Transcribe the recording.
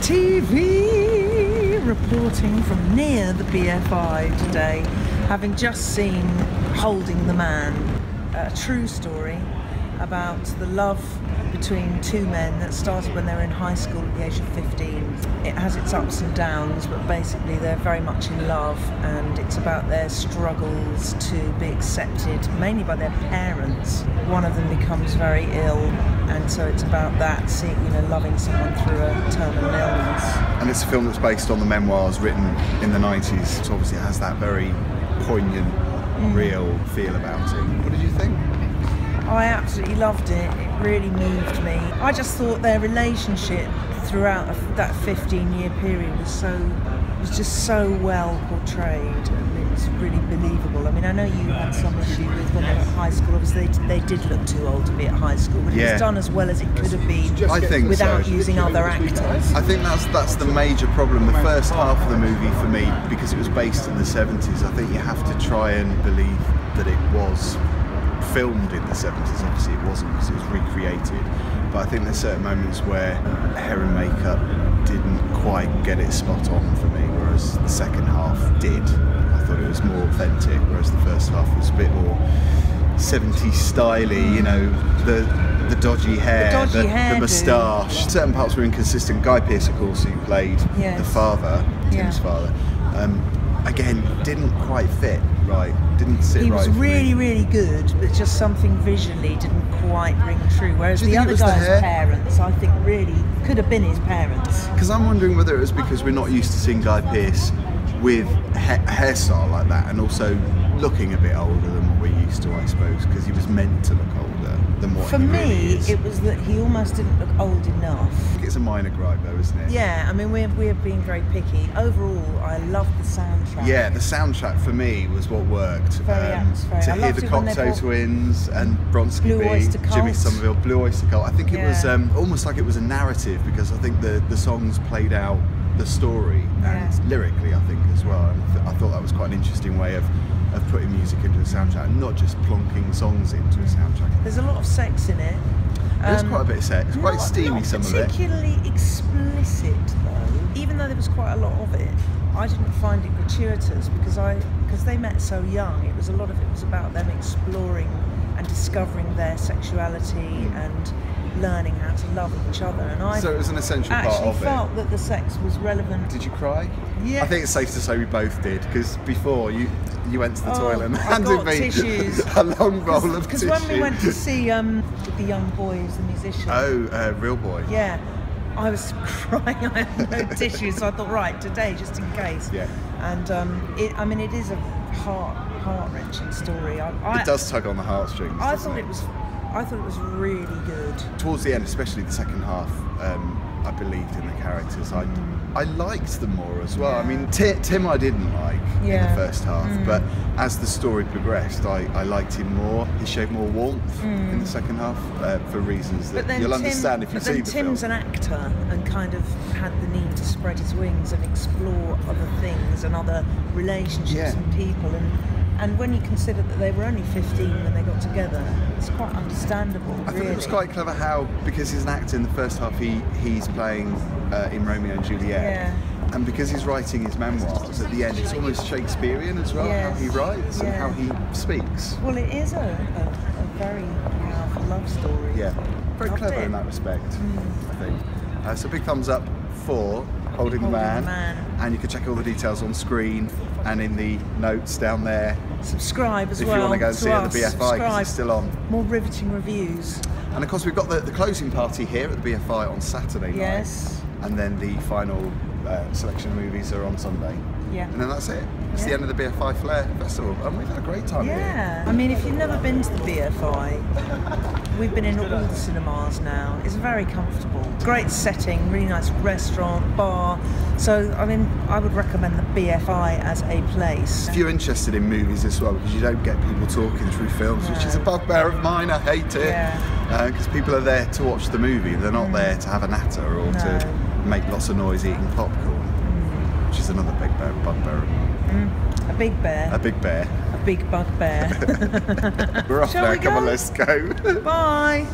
PMKETV, reporting from near the BFI today, having just seen Holding the Man, a true story about the love between two men that started when they were in high school at the age of 15. It has its ups and downs, but basically they're very much in love, and it's about their struggles to be accepted, mainly by their parents. One of them becomes very ill, and so it's about that, seeing, loving someone through a terminal illness. And it's a film that's based on the memoirs written in the 90s, so obviously it has that very poignant, real feel about it. What did you think? I absolutely loved it. It really moved me. I just thought their relationship throughout that 15-year period was just so well portrayed, and it was really believable. I mean, I know you had some issue with when they were at high school. Obviously, they did look too old to be at high school, but it was done as well as it could have been, I think without using other actors. I think that's the major problem. The first half of the movie for me, because it was based in the 70s, I think you have to try and believe that it was filmed in the 70s. Obviously it wasn't, because it was recreated, but I think there's certain moments where hair and makeup didn't quite get it spot on for me, whereas the second half did. I thought it was more authentic, whereas the first half was a bit more 70s styly, the dodgy hair, the moustache. Certain parts were inconsistent. Guy Pearce, of course, who played the father, Tim's father, again, didn't quite fit right, didn't sit right. He was really good, but just something visually didn't quite ring true. Whereas the other guy's parents, I think, really could have been his parents. Because I'm wondering whether it was because we're not used to seeing Guy Pearce with a hairstyle like that, and also looking a bit older than what we're used to, I suppose, because he was meant to look older than what he really is. For me, it was that he almost didn't look old enough. It's a minor gripe though, isn't it? Yeah, I mean, we're being very picky. Overall, I loved the soundtrack. Yeah, the soundtrack for me was what worked. Very atmospheric. To hear the Cocteau Twins and Bronski Beat, Jimmy Somerville, Blue Oyster Cult. I think it was almost like it was a narrative, because I think the songs played out the story, and lyrically, I think, as well. And I thought that was quite an interesting way of putting music into a soundtrack, and not just plonking songs into a soundtrack. There's a lot of sex in it. There's quite a bit of sex. It's quite steamy, some of it. Not particularly explicit, though. Even though there was quite a lot of it, I didn't find it gratuitous, because they met so young. A lot of it was about them exploring and discovering their sexuality and learning how to love each other. And so it was an essential part of it. I actually felt that the sex was relevant. Did you cry? Yeah. I think it's safe to say we both did, because before you went to the toilet and handed me a long bowl of tissues. Because when we went to see the Young Boys, the musician. Real Boy. Yeah. I was crying. I had no tissues, so I thought, right, today, just in case. Yeah. And it is a heart-wrenching story. It does tug on the heartstrings. I thought it was really good. Towards the end, especially the second half, I believed in the characters. I liked them more as well. I mean, Tim I didn't like in the first half, but as the story progressed, I liked him more. He showed more warmth in the second half, for reasons that you'll understand if you see the film. Tim's an actor, and kind of had the need to spread his wings and explore other things and other relationships and people. And when you consider that they were only 15 when they got together, it's quite understandable, I think it was quite clever how, because he's an actor in the first half, he's playing in Romeo and Juliet. And because he's writing his memoirs, at the end it's almost Shakespearean as well, how he writes and how he speaks. Well, it is a very powerful love story. Yeah, very clever in that respect, I think. So big thumbs up for Holding the Man, and you can check all the details on screen and in the notes down there. Subscribe as if well. If you want to go and see it at the BFI, because it's still on. More riveting reviews. And of course we've got the closing party here at the BFI on Saturday night. Yes. And then the final selection of movies are on Sunday. Yeah. And then that's it. It's the end of the BFI Flare Festival, and we've had a great time here. Yeah. I mean, if you've never been to the BFI, we've been in all the cinemas now. It's very comfortable. Great setting, really nice restaurant, bar. So, I mean, I would recommend the BFI as a place. If you're interested in movies as well, because you don't get people talking through films, which is a bugbear of mine, I hate it. Because people are there to watch the movie, they're not there to have a natter or to make lots of noise eating popcorn, which is another big bugbear. A big bear. A big bear. A big bugbear. We're off now, come on, let's go. Bye.